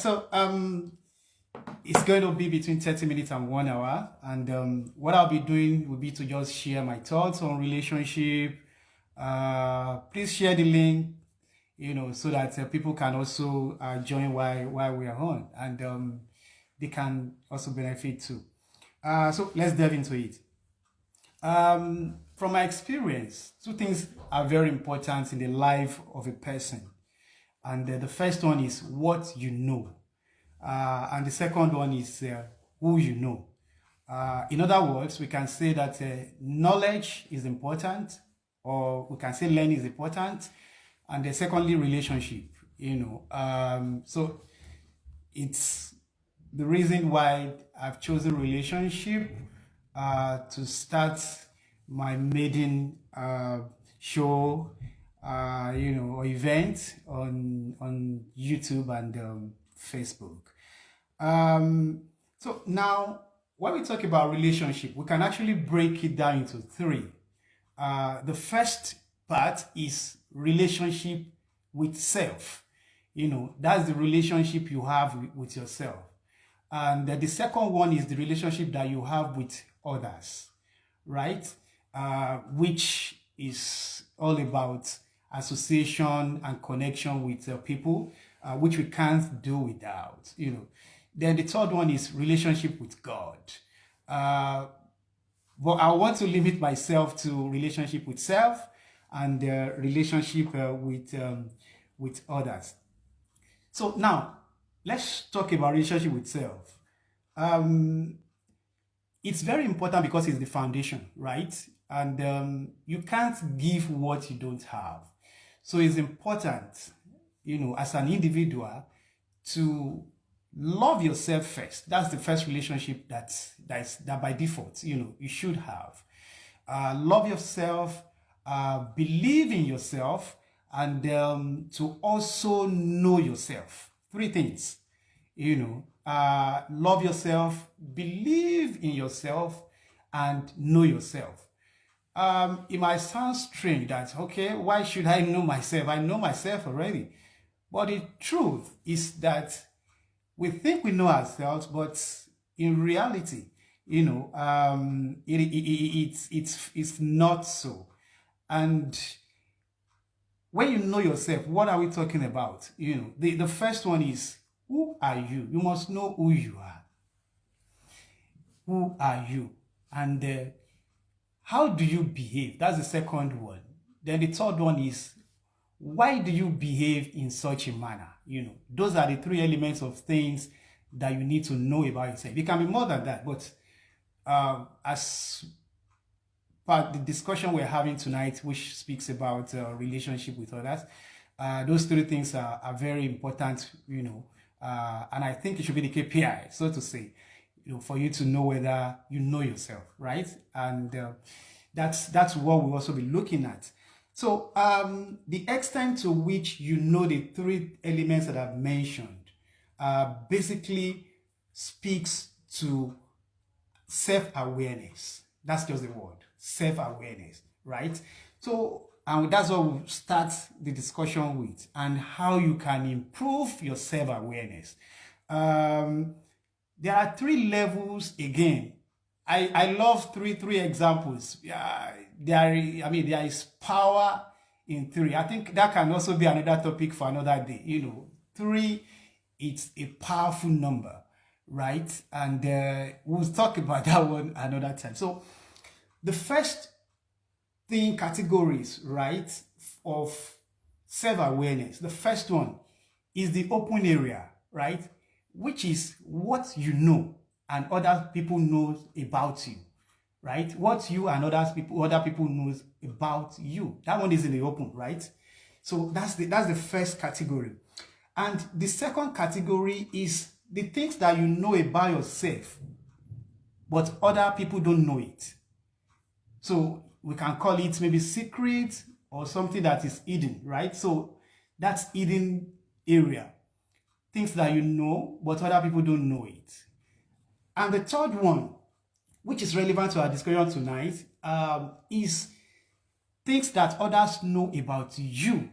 So it's going to be between 30 minutes and 1 hour. And what I'll be doing will be to just share my thoughts on relationship. Please share the link, so that people can also join while we are on, and they can also benefit too. So let's delve into it. From my experience, two things are very important in the life of a person. And the first one is what you know. And the second one is who you know. In other words, we can say that knowledge is important, or we can say learning is important, and the secondly, relationship. So it's the reason why I've chosen relationship to start my maiden show, or event on YouTube and Facebook. So now, when we talk about relationship, we can actually break it down into three. The first part is relationship with self. That's the relationship you have with yourself. And the second one is the relationship that you have with others, right? Which is all about association and connection with people, which we can't do without. Then the third one is relationship with God. But I want to limit myself to relationship with self and relationship with others. So now, let's talk about relationship with self. It's very important because it's the foundation, right? And you can't give what you don't have. So it's important, as an individual, to love yourself first. That's the first relationship that by default, you should have. Love yourself, believe in yourself, and to also know yourself. Three things. Love yourself, believe in yourself, and know yourself. It might sound strange that, okay, why should I know myself? I know myself already. But the truth is that we think we know ourselves, but in reality, it's not so. And when you know yourself, what are we talking about? The first one is, who are you? You must know who you are. Who are you? And how do you behave? That's the second one. Then the third one is, why do you behave in such a manner? Those are the three elements of things that you need to know about yourself. It can be more than that, but as part the discussion we're having tonight, which speaks about relationship with others, those three things are very important, and I think it should be the KPI, so to say, for you to know whether you know yourself, right? And that's what we'll also be looking at. So the extent to which you know the three elements that I've mentioned basically speaks to self-awareness. That's just the word, self-awareness, right? So that's what we'll start the discussion with, and how you can improve your self-awareness. There are three levels again. I love three examples. There is power in three. I think that can also be another topic for another day. Three, it's a powerful number, right? And we'll talk about that one another time. So the first thing, categories, right, of self-awareness. The first one is the open area, right? Which is what you know and other people know about you, right? What you and other people knows about you. That one is in the open, right? So that's the first category. And the second category is the things that you know about yourself, but other people don't know it. So we can call it maybe secret or something that is hidden, right? So that's hidden area. Things that you know, but other people don't know it. And the third one, which is relevant to our discussion tonight, is things that others know about you,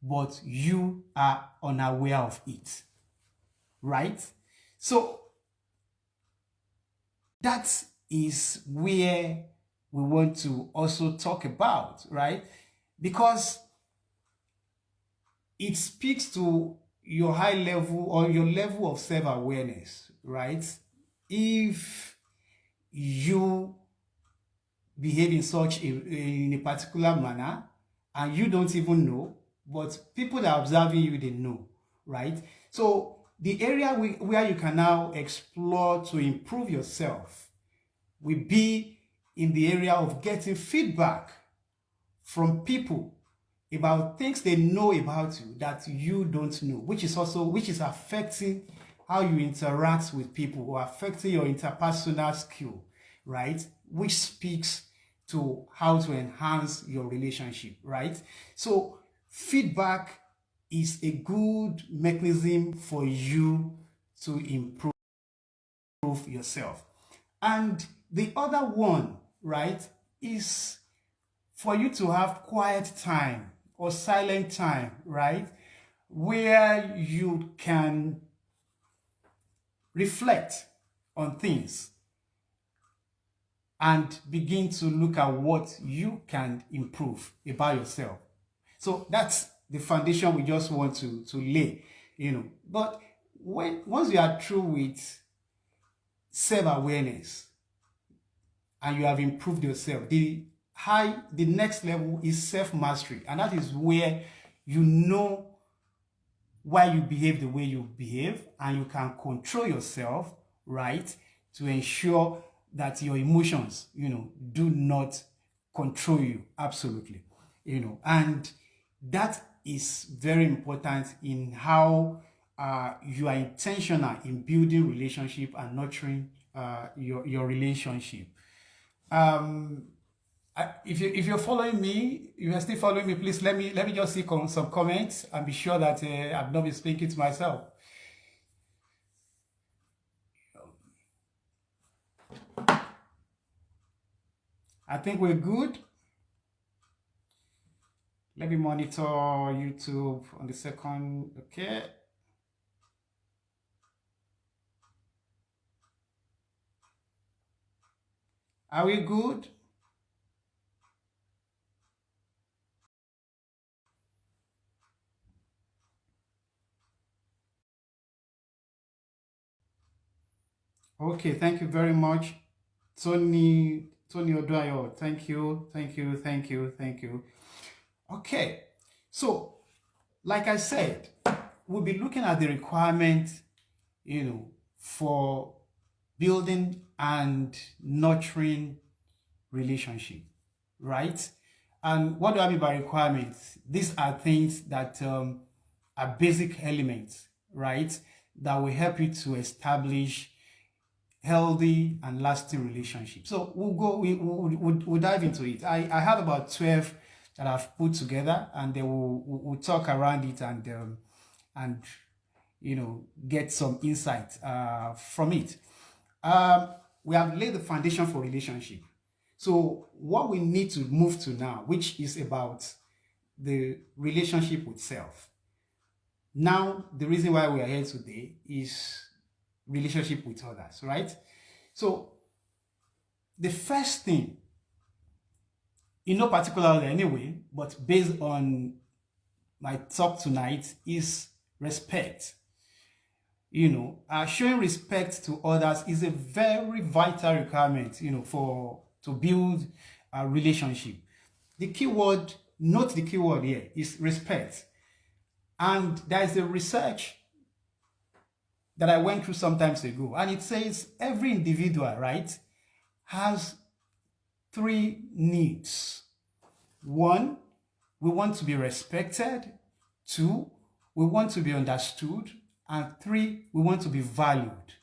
but you are unaware of it. right? So that is where we want to also talk about, right? Because it speaks to your high level or your level of self-awareness, right? If you behave in in a particular manner and you don't even know, but people that are observing you, they know, right? So the area where you can now explore to improve yourself will be in the area of getting feedback from people about things they know about you that you don't know, which is affecting how you interact with people or affecting your interpersonal skill, right? Which speaks to how to enhance your relationship, right? So feedback is a good mechanism for you to improve yourself. And the other one, right, is for you to have quiet time or silent time, right, where you can reflect on things and begin to look at what you can improve about yourself. So that's the foundation we just want to lay, But once you are through with self-awareness and you have improved yourself, the next level is self-mastery, and that is where you know why you behave the way you behave and you can control yourself, right, to ensure that your emotions, do not control you absolutely, and that is very important in how you are intentional in building relationship and nurturing your relationship. If you're following me, you are still following me, please let me just see some comments and be sure that I've not been speaking to myself. I think we're good. Let me monitor YouTube on the second. Okay. Are we good? Okay, thank you very much. Tony Oduayo, thank you. Okay, so like I said, we'll be looking at the requirement, for building and nurturing relationship, right? And what do I mean by requirements? These are things that are basic elements, right, that will help you to establish healthy and lasting relationships. So we'll dive into it. I have about 12 that I've put together, and then we'll talk around it and get some insight from it. We have laid the foundation for relationship. So what we need to move to now, which is about the relationship with self. Now, the reason why we are here today is relationship with others, right? So the first thing, in no particular order anyway, but based on my talk tonight, is respect. Showing respect to others is a very vital requirement, to build a relationship. Note the keyword here is respect. And there is a research that I went through some time ago, and it says every individual, right, has 3 needs. 1, we want to be respected. 2, we want to be understood. And 3, we want to be valued.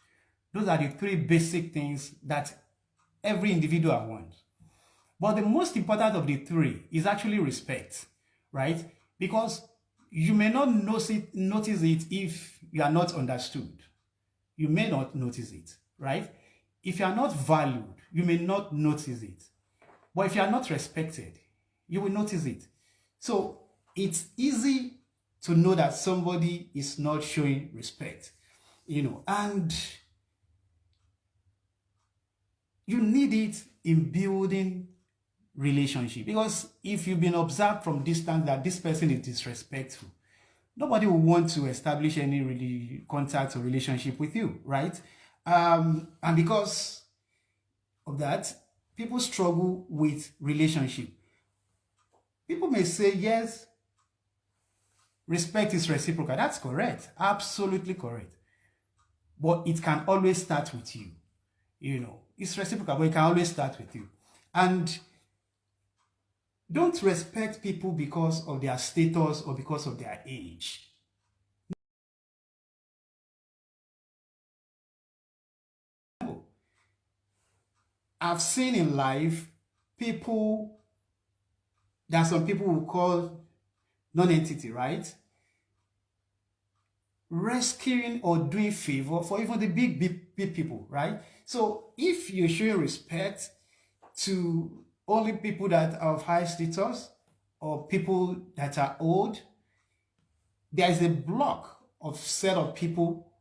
Those are the 3 basic things that every individual wants. But the most important of the 3 is actually respect, right? Because you may not notice it if you are not understood. You may not notice it, right? If you are not valued, you may not notice it. But if you are not respected, you will notice it. So it's easy to know that somebody is not showing respect. and you need it in building relationship, because if you've been observed from distance that this person is disrespectful, nobody will want to establish any really contact or relationship with you, right? And because of that, people struggle with relationship. People may say, yes, respect is reciprocal. That's correct. Absolutely correct. But it can always start with you. It's reciprocal, but it can always start with you. And don't respect people because of their status or because of their age. I've seen in life people that some people will call non-entity, right? Rescuing or doing favor for even the big people, right? So if you're showing respect to only people that are of high status or people that are old, there is a block of set of people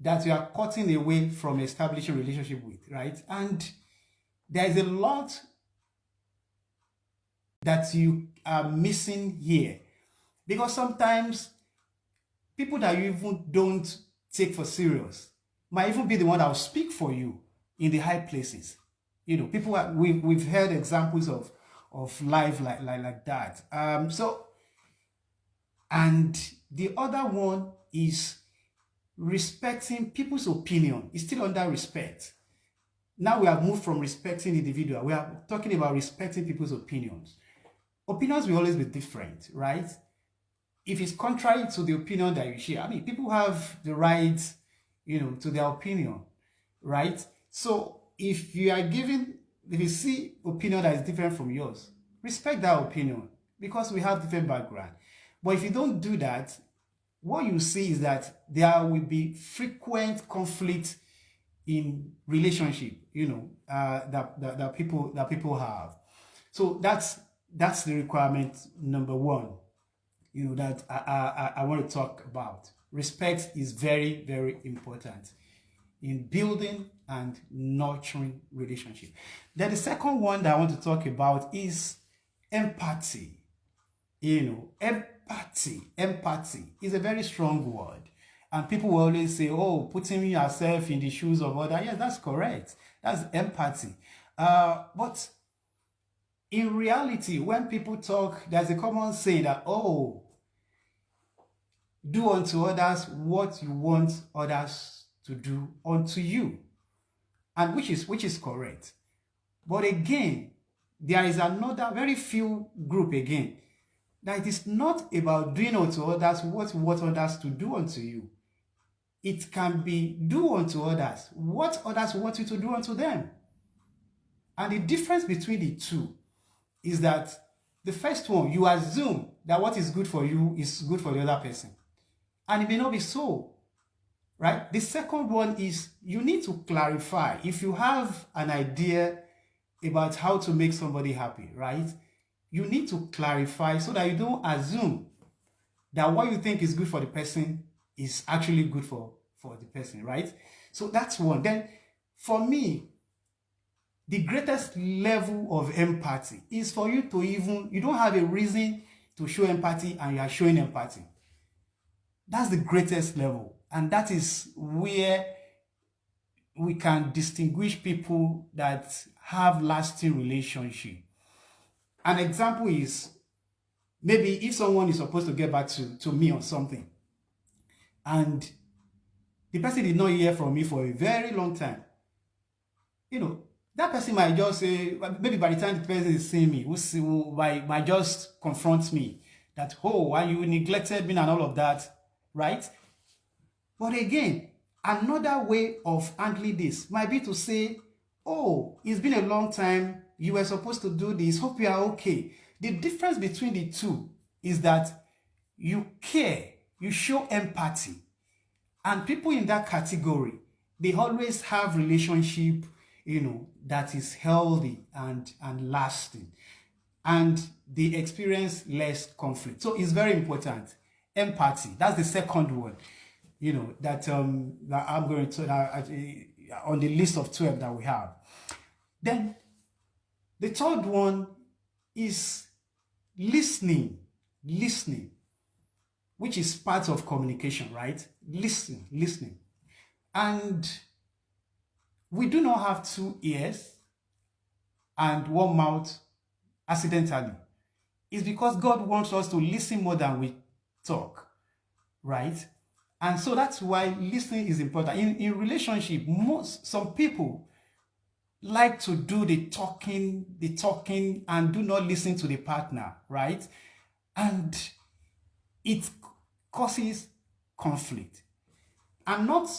that you are cutting away from establishing a relationship with, right? And there is a lot that you are missing here, because sometimes people that you even don't take for serious might even be the one that will speak for you in the high places. People we've heard examples of life like that. And the other one is respecting people's opinion. It's still under respect. Now we have moved from respecting individual. We are talking about respecting people's opinions. Opinions will always be different, right? If it's contrary to the opinion that you share, people have the right, to their opinion, right? So if you see opinion that is different from yours, respect that opinion, because we have different background. But if you don't do that, what you see is that there will be frequent conflict in relationship, that people have. So that's the requirement number one, that I want to talk about. Respect is very, very important in building and nurturing relationship. Then the second one that I want to talk about is empathy. Empathy is a very strong word. And people will always say, oh, putting yourself in the shoes of others. Yes, that's correct. That's empathy. But in reality, when people talk, there's a common saying that, oh, do unto others what you want others to do unto you. And which is correct. But again, there is another very few group again, that it is not about doing unto others what you want others to do unto you. It can be do unto others what others want you to do unto them. And the difference between the two is that the first one, you assume that what is good for you is good for the other person. And it may not be so, right? The second one is you need to clarify. If you have an idea about how to make somebody happy, right? You need to clarify so that you don't assume that what you think is good for the person is actually good for the person, right? So that's one. Then for me, the greatest level of empathy is for you to you don't have a reason to show empathy and you are showing empathy. That's the greatest level. And that is where we can distinguish people that have lasting relationship. An example is, maybe if someone is supposed to get back to me on something, and the person did not hear from me for a very long time, that person might just say, maybe by the time the person is seeing me, might just confront me that, oh, why you neglected me and all of that, right? But again, another way of handling this might be to say, oh, it's been a long time, you were supposed to do this, hope you are okay. The difference between the two is that you care, you show empathy. And people in that category, they always have relationship, that is healthy and lasting. And they experience less conflict. So it's very important. Empathy, that's the second one. that I'm going to on the list of 12 that we have. Then the third one is listening, which is part of communication, right? Listening. And we do not have 2 ears and 1 mouth accidentally. It's because God wants us to listen more than we talk, right? And so that's why listening is important. In relationship, some people like to do the talking and do not listen to the partner, right? And it causes conflict. And not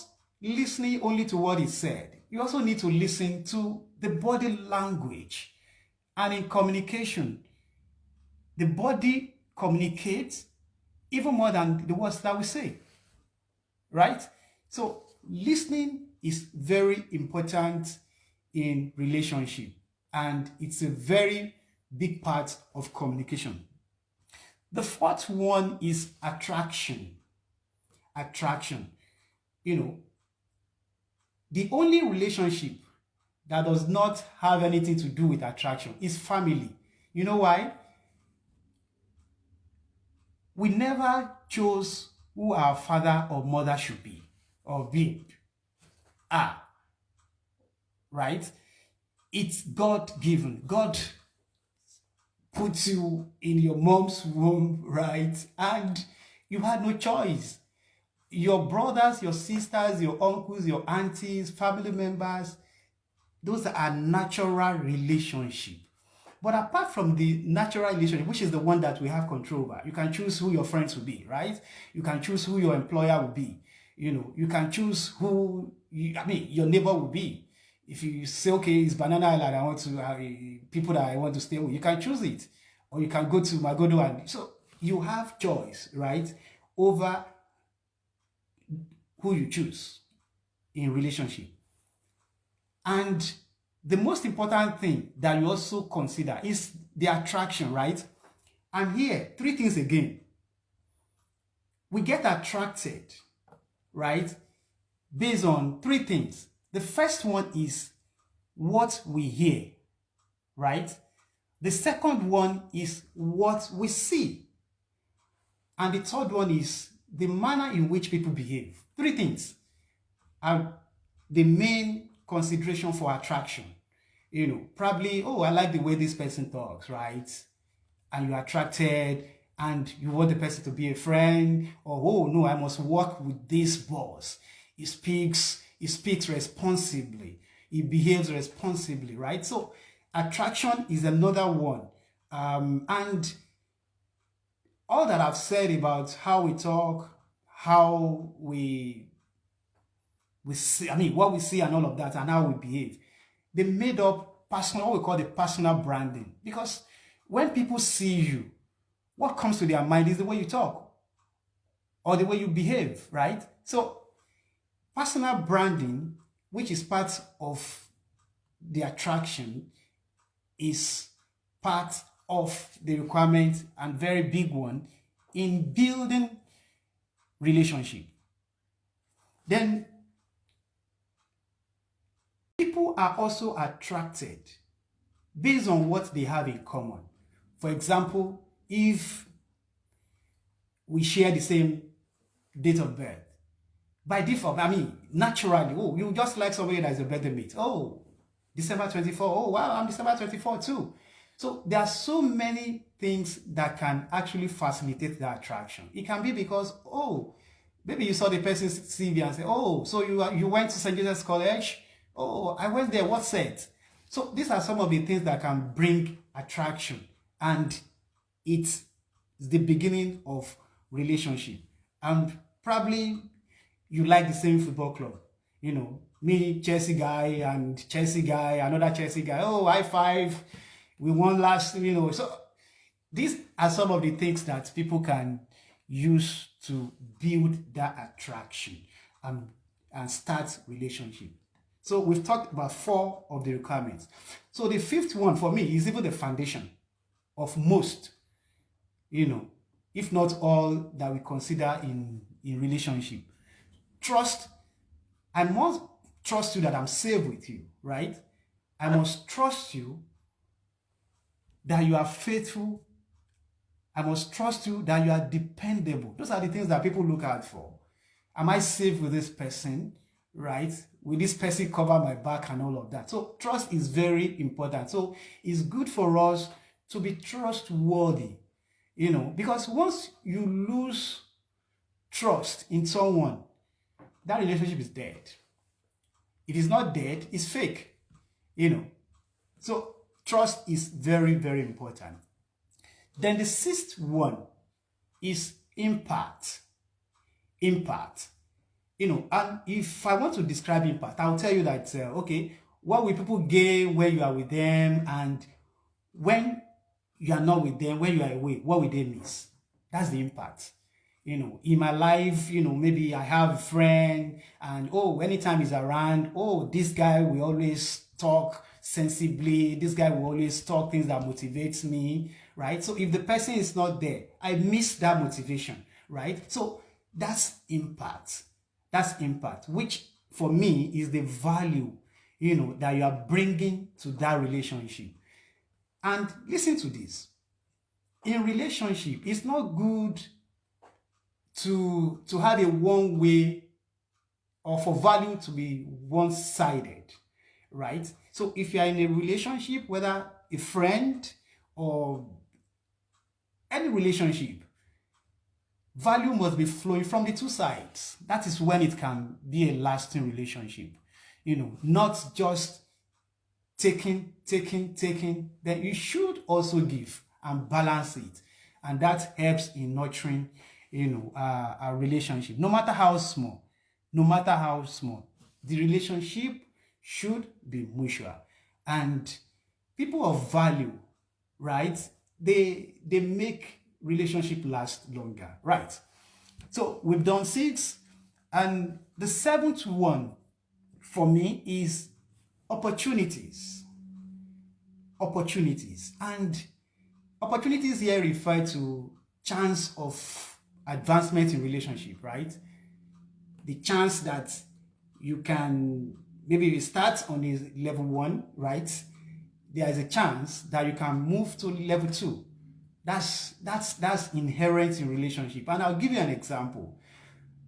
listening only to what is said. You also need to listen to the body language. And in communication, the body communicates even more than the words that we say, right? So listening is very important in relationship, and it's a very big part of communication. The fourth one is attraction. The only relationship that does not have anything to do with attraction is family. You know why? We never chose who our father or mother should be or be. Right? It's God-given. God puts you in your mom's womb, right? And you had no choice. Your brothers, your sisters, your uncles, your aunties, family members, those are natural relationships. But apart from the natural relationship, which is the one that we have control over, you can choose who your friends will be, right? You can choose who your employer will be. You can choose who, your neighbor will be. If you say, okay, it's Banana Island, I want to, people that I want to stay with, you can choose it. Or you can go to Magodo. And so you have choice, right? Over who you choose in relationship. And the most important thing that you also consider is the attraction, right? And here, 3 things again. We get attracted, right? Based on 3 things. The first one is what we hear, right? The second one is what we see. And the third one is the manner in which people behave. 3 things are the main consideration for attraction. Probably, I like the way this person talks, right? And you're attracted and you want the person to be a friend, or, no, I must work with this boss. He speaks responsibly. He behaves responsibly, right? So attraction is another one. And all that I've said about how we talk, how we see, what we see and all of that, and how we behave, they made up what we call the personal branding. Because when people see you, what comes to their mind is the way you talk or the way you behave, right? So personal branding, which is part of the attraction, is part of the requirement and very big one in building relationship. Then people are also attracted based on what they have in common. For example, if we share the same date of birth, by default, naturally, you just like somebody that is a birthday mate. December 24. Wow, I'm December 24 too. So there are so many things that can actually facilitate the attraction. It can be because, maybe you saw the person's CV and say, so you went to St. Joseph's College? I went there, what's it? So these are some of the things that can bring attraction, and it's the beginning of relationship. And probably you like the same football club, me, Chelsea guy, and Chelsea guy, another Chelsea guy, high five, we won last, So these are some of the things that people can use to build that attraction and start relationship. So we've talked about 4 of the requirements. So the 5th one for me is even the foundation of most, if not all, that we consider in relationship. trust, I must trust you that I'm safe with you, right? I must trust you that you are faithful. I must trust you that you are dependable. Those are the things that people look out for. Am I safe with this person, right? Will this person cover my back and all of that? So trust is very important. So it's good for us to be trustworthy, because once you lose trust in someone, that relationship is dead. It is not dead, it's fake, So trust is very, very important. Then the sixth one is impact. Impact. And if I want to describe impact, I'll tell you that, okay, what will people gain when you are with them, and when you are not with them, when you are away, what will they miss? That's the impact. In my life, maybe I have a friend, and anytime he's around, this guy will always talk sensibly, this guy will always talk things that motivates me, right? So if the person is not there, I miss that motivation, right? So that's impact. That's impact, which for me is the value, that you are bringing to that relationship. And listen to this. In relationship, it's not good to have a one way, or for value to be one-sided, right? So if you are in a relationship, whether a friend or any relationship, value must be flowing from the two sides. That is when it can be a lasting relationship. Not just taking. Then you should also give and balance it. And that helps in nurturing, a relationship. No matter how small, the relationship should be mutual. And people of value, right? They make relationship last longer, right? So we've done 6, and the 7th one for me is opportunities. And opportunities here refer to chance of advancement in relationship, right? The chance that you can, maybe you start on a level 1, right? There is a chance that you can move to level 2. That's inherent in relationship. And I'll give you an example.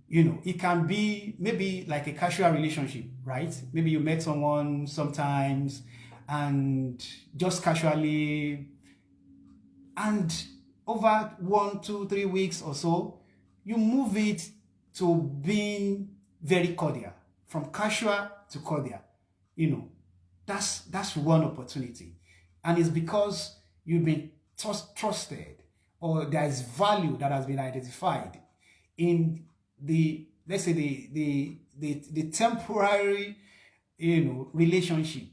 It can be maybe like a casual relationship, right? Maybe you met someone sometimes and just casually, and over 1, 2, 3 weeks or so, you move it to being very cordial, from casual to cordial. That's one opportunity. And it's because you've been trusted, or there is value that has been identified in the, let's say, the temporary, relationship.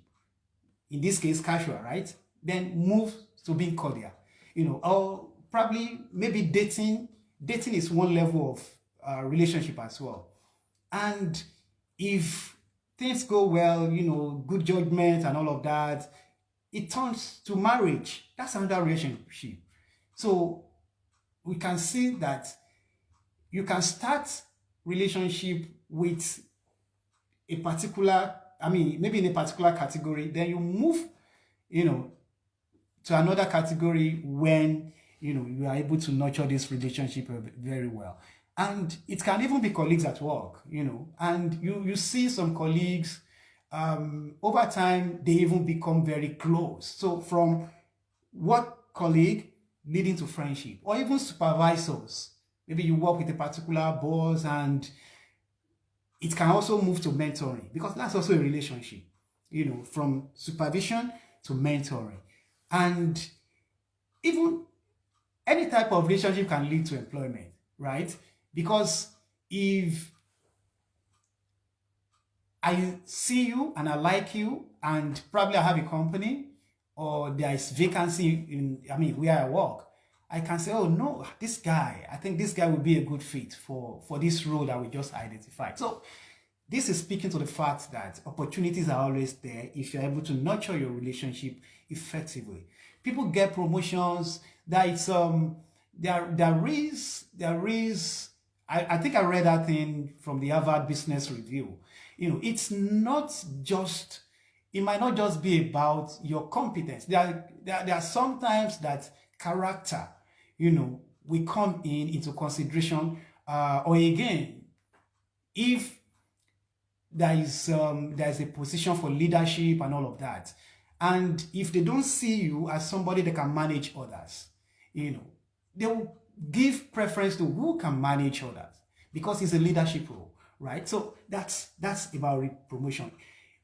In this case, casual, right? Then move to being cordial, or probably maybe dating. Dating is one level of relationship as well. And if things go well, good judgment and all of that, it turns to marriage. That's another relationship. So we can see that you can start relationship with a particular, maybe in a particular category, then you move, to another category when, you are able to nurture this relationship very well. And it can even be colleagues at work, and you see some colleagues, over time, they even become very close. So from work colleague leading to friendship, or even supervisors. Maybe you work with a particular boss, and it can also move to mentoring, because that's also a relationship, from supervision to mentoring. And even any type of relationship can lead to employment, right? Because if I see you and I like you, and probably I have a company, or there is vacancy in, where I work, I can say, oh no, this guy, I think this guy will be a good fit for this role that we just identified. So this is speaking to the fact that opportunities are always there if you're able to nurture your relationship effectively. People get promotions. That it's there is I think I read that thing from the Harvard Business Review. It's not just, it might not just be about your competence. There are sometimes that character, will come into consideration. Or again, if there's a position for leadership and all of that, and if they don't see you as somebody that can manage others, they will give preference to who can manage others because it's a leadership role, right? So that's about promotion.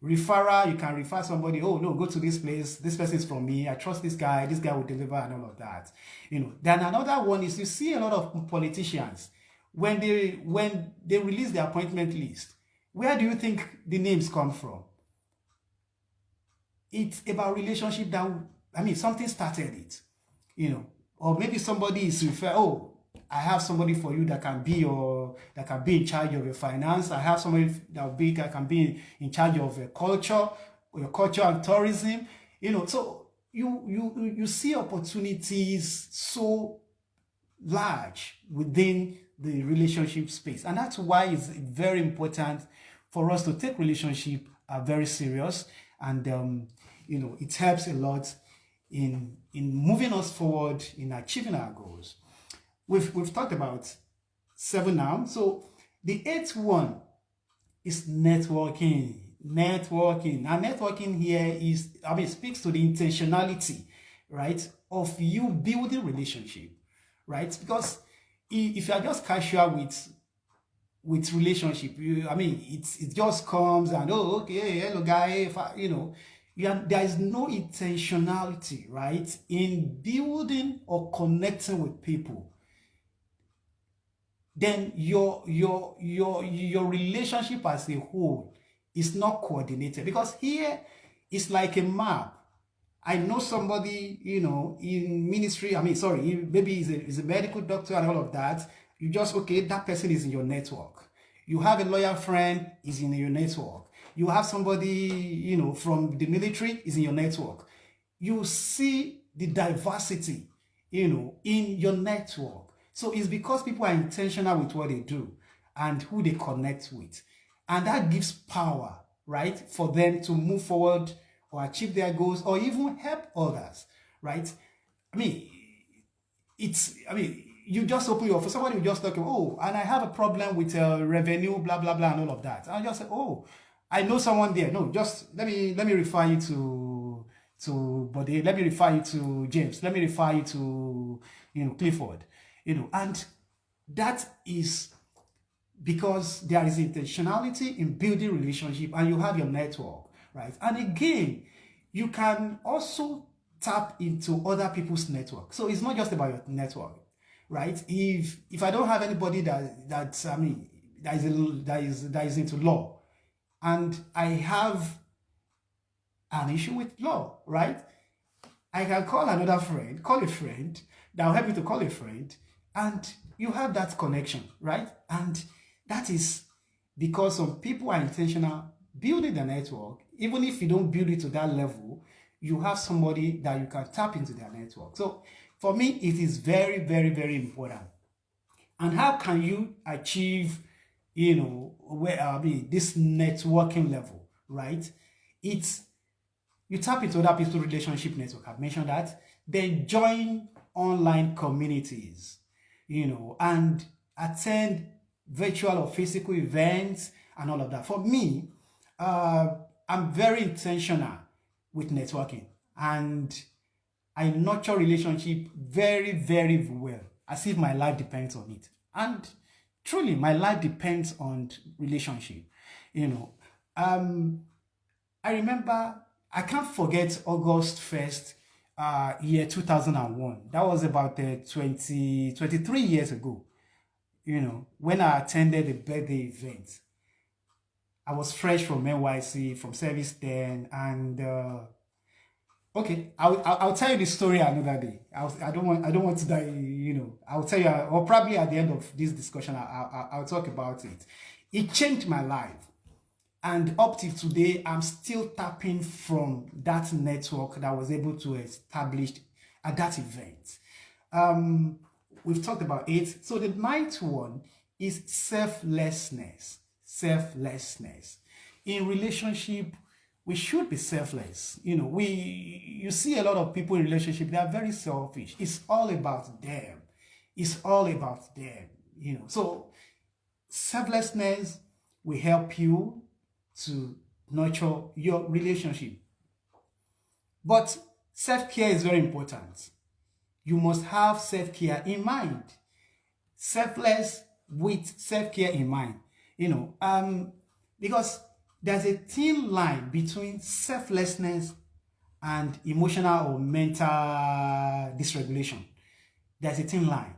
Referral, you can refer somebody, oh no, go to this place, this person is from me, I trust this guy will deliver, and all of that. Then another one is, you see a lot of politicians when they release the appointment list. Where do you think the names come from? It's about relationship that, something started it, or maybe somebody is referred, oh, I have somebody for you that can be in charge of your finance. I have somebody that can be in charge of your culture and tourism. So you see opportunities so large within the relationship space, and that's why it's very important for us to take relationship very serious, and it helps a lot in moving us forward in achieving our goals. We've talked about 7 now. So the 8th one is networking. And networking here speaks to the intentionality, right, of you building relationship, right? Because if you are just casual with relationship, it just comes and, oh, okay, hello guy, there is no intentionality, right, in building or connecting with people. Then your relationship as a whole is not coordinated, because here it's like a map. I know somebody, in ministry, maybe he's a medical doctor and all of that. You just, okay, that person is in your network. You have a lawyer friend, is in your network. You have somebody, from the military, is in your network. You see the diversity, in your network. So it's because people are intentional with what they do and who they connect with. And that gives power, right, for them to move forward or achieve their goals or even help others, right? You just open your phone, somebody will just talk, oh, and I have a problem with revenue, blah, blah, blah, and all of that. And I just say, oh, I know someone there. No, just let me refer you to Bode. Let me refer you to James. Let me refer you to, Clifford. And that is because there is intentionality in building relationship, and you have your network, right? And again, you can also tap into other people's network. So it's not just about your network, right? If I don't have anybody that is into law, and I have an issue with law, right? I can call a friend that will help me to call a friend, and you have that connection, right? And that is because some people are intentional building the network. Even if you don't build it to that level, you have somebody that you can tap into their network. So for me, it is very, very, very important. And how can you achieve, this networking level, right? It's, you tap into other people's relationship network. I've mentioned that. Then join online communities, and attend virtual or physical events and all of that. For me, I'm very intentional with networking, and I nurture relationship very, very well, as if my life depends on it. And truly, my life depends on relationship. I remember, I can't forget August 1st, year 2001. That was about 23 years ago, when I attended a birthday event. I was fresh from NYC, from service then, and okay, I'll tell you the story another day. I don't want to die. I'll tell you, or probably at the end of this discussion, I'll talk about it. It changed my life, and up till today, I'm still tapping from that network that I was able to establish at that event. We've talked about 8. So the 9th one is selflessness. Selflessness. In relationship, we should be selfless. You see a lot of people in relationship, they are very selfish. It's all about them. It's all about them. So selflessness will help you to nurture your relationship. But self-care is very important. You must have self-care in mind. Selfless with self-care in mind. Because there's a thin line between selflessness and emotional or mental dysregulation. There's a thin line,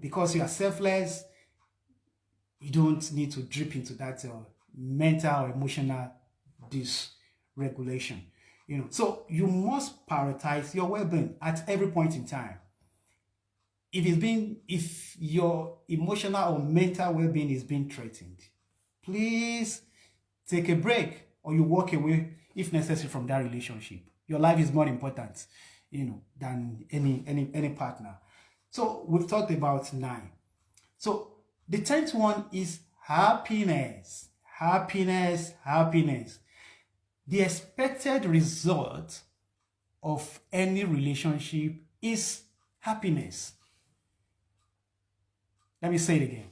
because you are selfless, you don't need to drip into that mental or emotional dysregulation. So you must prioritize your well-being at every point in time. If your emotional or mental well-being is being threatened, please take a break, or you walk away if necessary from that relationship. Your life is more important, than any partner. So we've talked about 9. So the 10th one is happiness. Happiness. The expected result of any relationship is happiness. Let me say it again.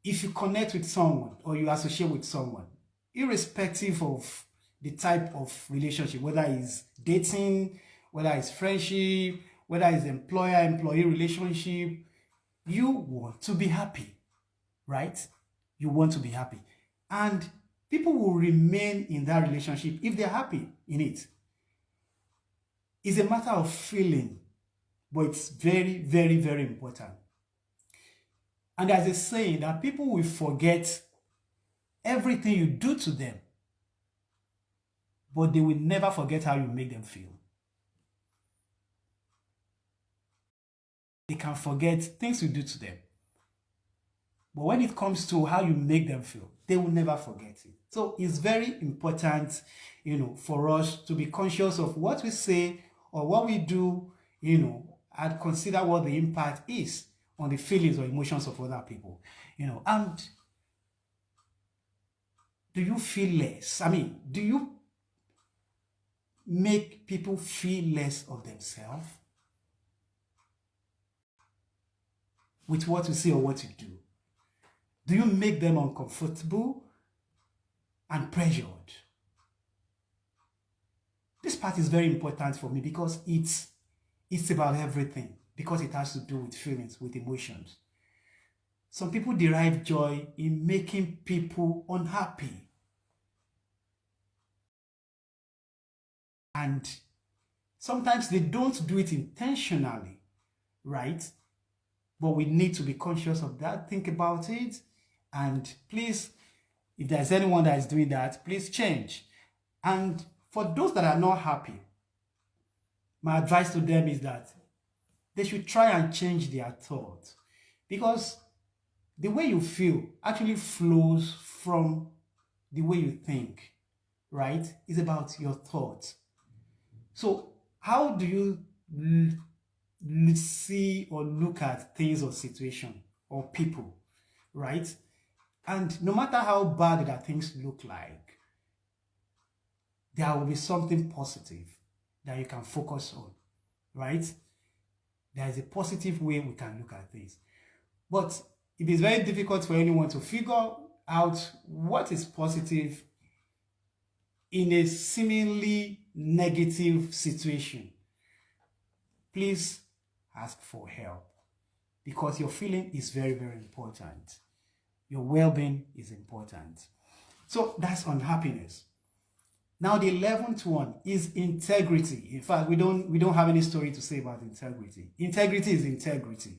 If you connect with someone or you associate with someone, irrespective of the type of relationship, whether it's dating, whether it's friendship, whether it's employer-employee relationship, you want to be happy, right? You want to be happy. And people will remain in that relationship if they're happy in it. It's a matter of feeling, but it's very, very, very important. And there's a saying that people will forget everything you do to them, but they will never forget how you make them feel. They can forget things you do to them, but when it comes to how you make them feel, they will never forget it. So it's very important, for us to be conscious of what we say or what we do, and consider what the impact is on the feelings or emotions of other people, and do you feel less? Do you make people feel less of themselves with what you say or what you do? Do you make them uncomfortable and pressured? This part is very important for me because it's about everything, because it has to do with feelings, with emotions. Some people derive joy in making people unhappy. And sometimes they don't do it intentionally, right? But we need to be conscious of that, think about it, and please, if there's anyone that is doing that, please change. And for those that are not happy, my advice to them is that they should try and change their thoughts, because the way you feel actually flows from the way you think, right? It's about your thoughts. So how do you see or look at things or situation or people, right? And no matter how bad that things look like, there will be something positive that you can focus on, right? There is a positive way we can look at things. But it is very difficult for anyone to figure out what is positive in a seemingly negative situation. Please ask for help, because your feeling is very, very important. Your well-being is important. So that's on happiness. Now the 11th one is integrity. In fact, we don't have any story to say about integrity. Integrity is integrity.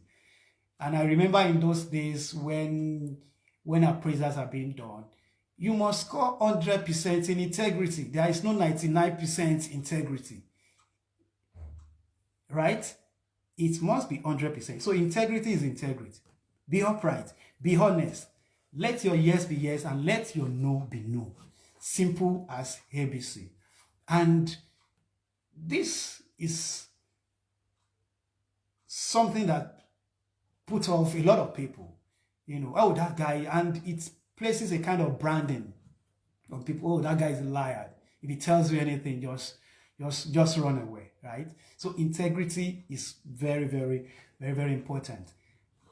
And I remember in those days when appraisals are being done, you must score 100% in integrity. There is no 99% integrity, right? It must be 100%. So integrity is integrity. Be upright, be honest. Let your yes be yes and let your no be no. Simple as ABC. And this is something that put off a lot of people. Oh, that guy, and it places a kind of branding on people. Oh, that guy is a liar. If he tells you anything, just run away, right? So integrity is very, very, very, very important.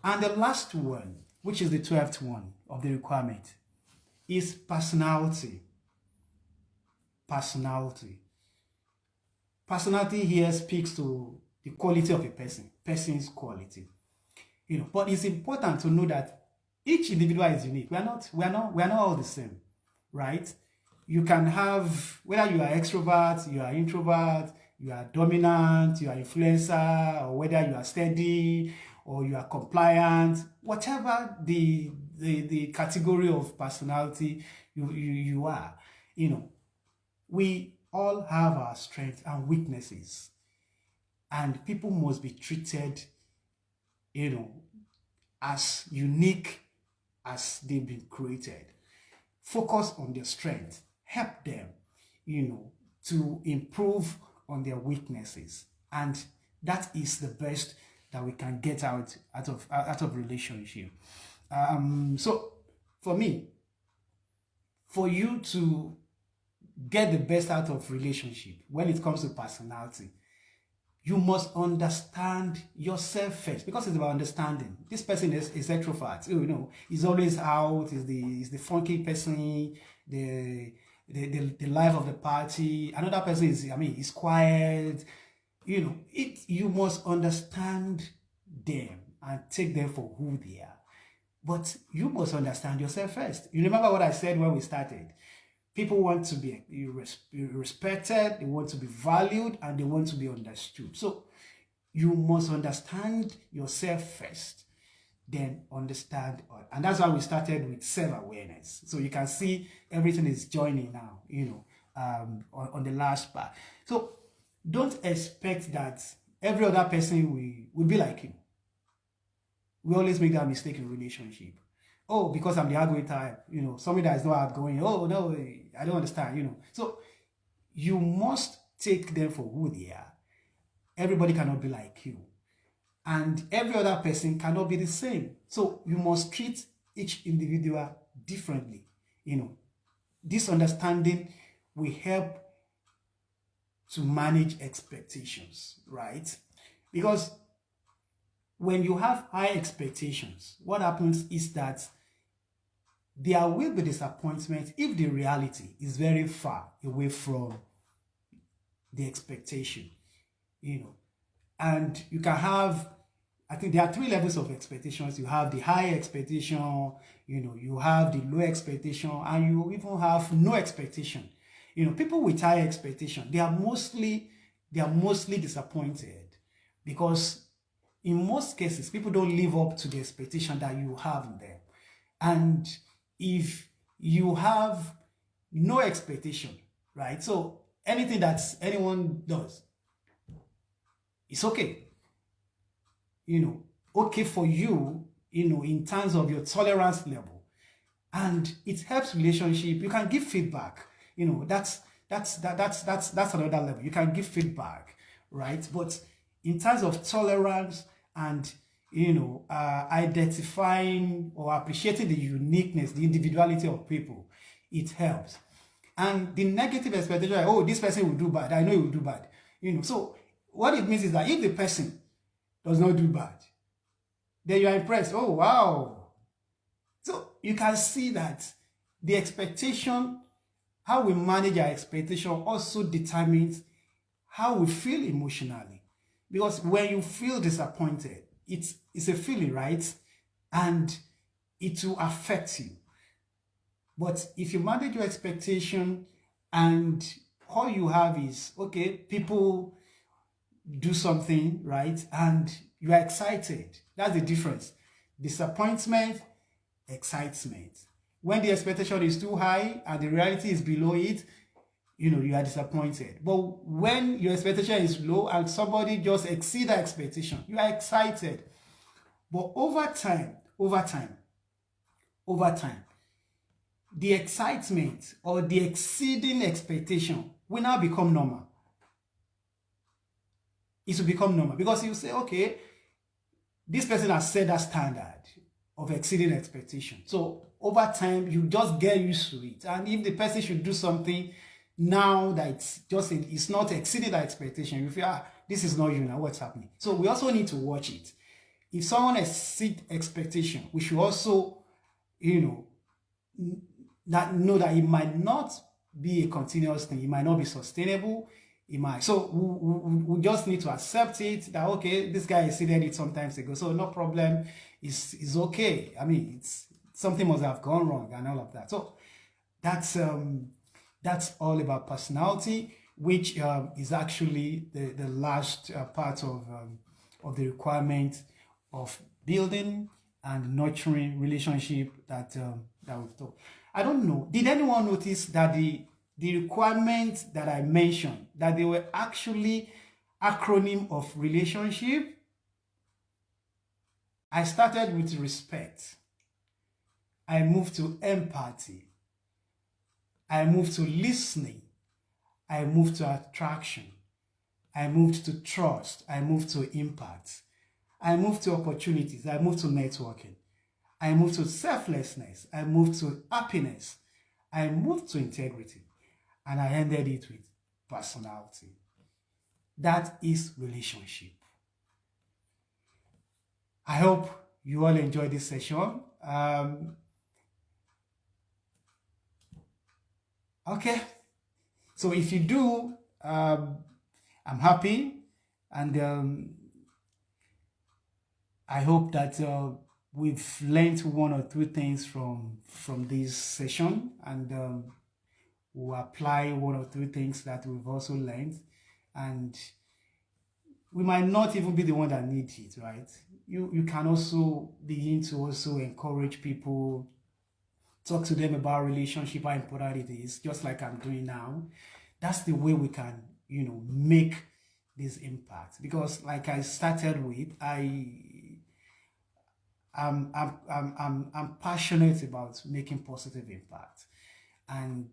And the last one, which is the 12th one of the requirement, is personality. Personality. Personality here speaks to the quality of a person's quality. But it's important to know that each individual is unique. We're not all the same, right? You can have, whether you are extrovert, you are introvert, you are dominant, you are influencer, or whether you are steady or you are compliant, whatever the category of personality you are, we all have our strengths and weaknesses, and people must be treated, as unique as they've been created. Focus on their strength, help them, to improve on their weaknesses, and that is the best that we can get out of relationship. So for me, for you to get the best out of relationship when it comes to personality, you must understand yourself first, because it's about understanding. This person is extrovert, he's always out, is the funky person, the life of the party. Another person is quiet. You must understand them and take them for who they are. But you must understand yourself first. You remember what I said when we started? People want to be respected, they want to be valued, and they want to be understood. So you must understand yourself first, then understand. And that's why we started with self-awareness. So you can see everything is joining now, on the last part. So don't expect that every other person will be like you. We always make that mistake in relationship. Oh, because I'm the outgoing type, somebody that is not outgoing. Oh, no, I don't understand, So you must take them for who they are. Everybody cannot be like you. And every other person cannot be the same. So you must treat each individual differently. This understanding will help to manage expectations, right? Because when you have high expectations, what happens is that there will be disappointment if the reality is very far away from the expectation, And you can have, I think there are 3 levels of expectations. You have the high expectation, you have the low expectation, and you even have no expectation. People with high expectation, they are mostly disappointed, because in most cases, people don't live up to the expectation that you have in them. And if you have no expectation, right? So anything that anyone does, it's okay. Okay for you, in terms of your tolerance level. And it helps relationship. You can give feedback. That's another level. You can give feedback, right? But in terms of tolerance and identifying or appreciating the uniqueness, the individuality of people, it helps. And the negative expectation, like, oh, this person will do bad, I know he will do bad. So what it means is that if the person does not do bad, then you are impressed. Oh, wow. So you can see that the expectation, how we manage our expectation, also determines how we feel emotionally. Because when you feel disappointed, it's a feeling, right? And it will affect you. But if you manage your expectation and all you have is, okay, people do something, right? And you are excited. That's the difference. Disappointment, excitement. When the expectation is too high and the reality is below it, you are disappointed. But when your expectation is low and somebody just exceeds that expectation, you are excited. But over time, the excitement or the exceeding expectation will now become normal. It will become normal because you say, okay, this person has set that standard of exceeding expectation. So over time, you just get used to it. And if the person should do something now that it's not exceeding that expectation, you feel, this is not you now, what's happening? So we also need to watch it. If someone exceeds expectation, we should also, know that it might not be a continuous thing. It might not be sustainable. It might. So we just need to accept it that, okay, this guy exceeded it some times ago, so no problem. It's okay. I mean, it's something must have gone wrong and all of that. So that's all about personality, which is actually the last part of the requirement of building and nurturing relationship that we've talked. I don't know. Did anyone notice that the requirements that I mentioned, that they were actually acronym of relationship? I started with respect. I moved to empathy. I moved to listening. I moved to attraction. I moved to trust. I moved to impact. I moved to opportunities. I moved to networking. I moved to selflessness. I moved to happiness. I moved to integrity. And I ended it with personality. That is relationship. I hope you all enjoyed this session. Okay. So if you do, I'm happy. And I hope that we've learned one or two things from this session, and we'll apply one or two things that we've also learned, and we might not even be the one that needs it, right? You can also begin to also encourage people, talk to them about relationship, how important it is, just like I'm doing now. That's the way we can, make this impact. Because like I started with, I'm passionate about making positive impact. And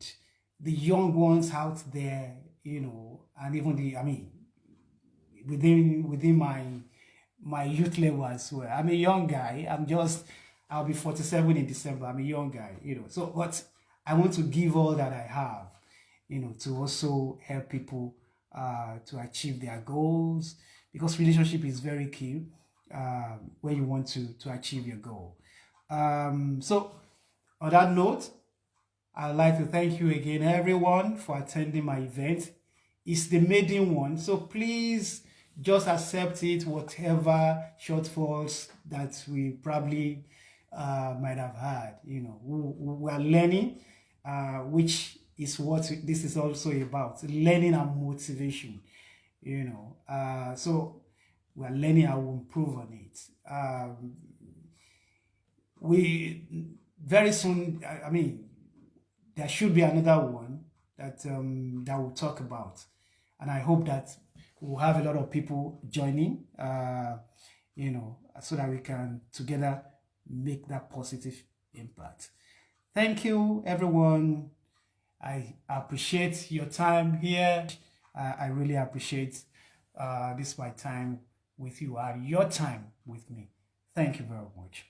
the young ones out there, and even within my youth level as well. I'm a young guy. I'll be 47 in December. I'm a young guy, So, but I want to give all that I have, to also help people to achieve their goals, because relationship is very key when you want to achieve your goal. So, on that note, I'd like to thank you again, everyone, for attending my event. It's the maiden one, so please just accept it, whatever shortfalls that we probably might have had. We are learning, which is what this is also about, learning and motivation. So we are learning how to improve on it. We very soon, there should be another one that we'll talk about, and I hope that we'll have a lot of people joining, so that we can together make that positive impact. Thank you, everyone. I appreciate your time here. I really appreciate this my time with you and your time with me. Thank you very much.